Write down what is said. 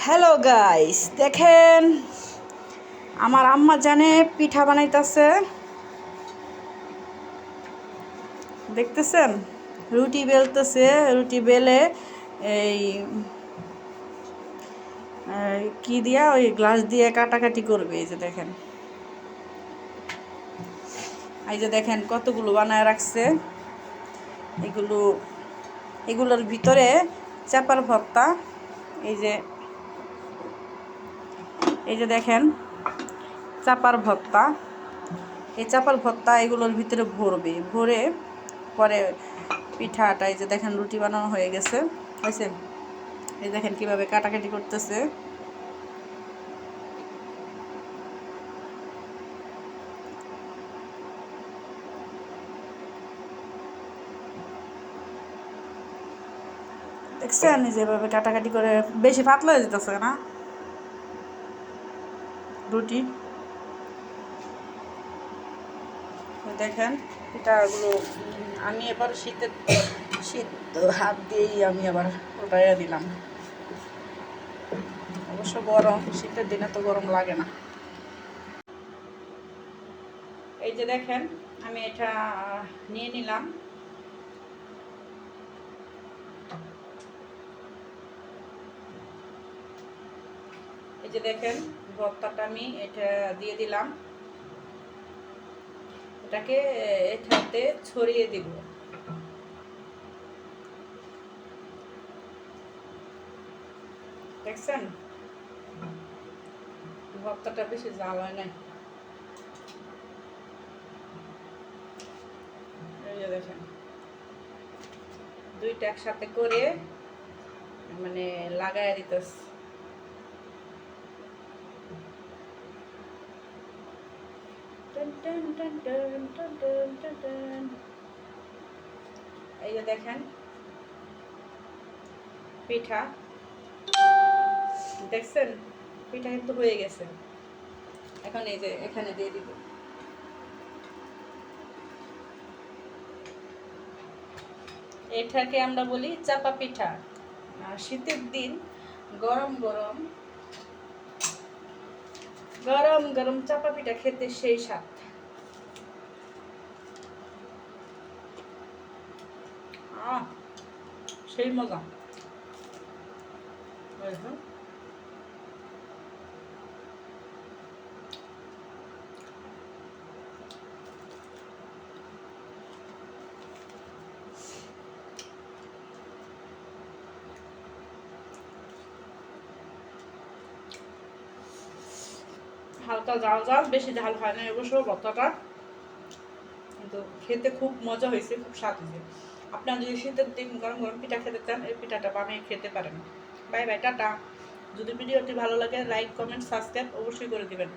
Hello guys, দেখেন আমার আম্মা জানে পিঠা বানাইতেছে। দেখতেছেন রুটি বেলতেছে, রুটি বেলে এই কি দিয়া ওই গ্লাস দিয়ে কাটাকাটি করবে। এই যে দেখেন, এই যে দেখেন কতগুলো বানায় রাখছে। এগুলোর ভিতরে চাপার ভর্তা। এই যে দেখেন চাপার ভর্তা। এই চাপার ভর্তা এগুলোর ভিতরে ভরে পরে পিঠাটা, এই যে দেখেন রুটি বানানো হয়ে গেছে, হয়েছে। এই দেখেন কিভাবে কাটাকাটি করতেছে। দেখছেন যেভাবে কাটাকাটি করে, বেশি পাতলা হয়ে যেতেছে না রুটি। দেখেন পিঠাগুলো আমি এবার শীত হাত দিয়েই আমি আবার উল্টাইয়া দিলাম। অবশ্য গরম, শীতের দিনে তো গরম লাগে না। এই যে দেখেন আমি এটা নিয়ে নিলাম। এই যে দেখেন ভর্তাটা আমি এটা দিয়ে দিলাম, এটাকে এটাতে ছড়িয়ে দিব। দেখছেন ভর্তাটা বেশি জাল হয় নাই। এই যে দেখেন দুইটা একসাথে করে মানে লাগায় দিতেছি। এই যে দেখেন পিঠা, দেখছেন পিঠা কিন্তু হয়ে গেছে। এখন এই যে এখানে দিয়ে দিব। এটাকে আমরা বলি চাপা পিঠা। শীতের দিন গরম গরম গরম গরম চাপা পিঠা খেতে সেই স্বাদ। সেই মজা। হালকা ঝাল ঝাল, বেশি ঝাল হয় না অবশ্য ভর্তাটা, কিন্তু খেতে খুব মজা হয়েছে, খুব স্বাদ হয়েছে। আপনারা যদি শীতের দিন গরম গরম পিঠা খেতে চান, এই পিঠাটা বানিয়ে খেতে পারেন। Bye bye, tata. যদি ভিডিওটি ভালো লাগে লাইক কমেন্ট সাবস্ক্রাইব অবশ্যই করে দিবেন।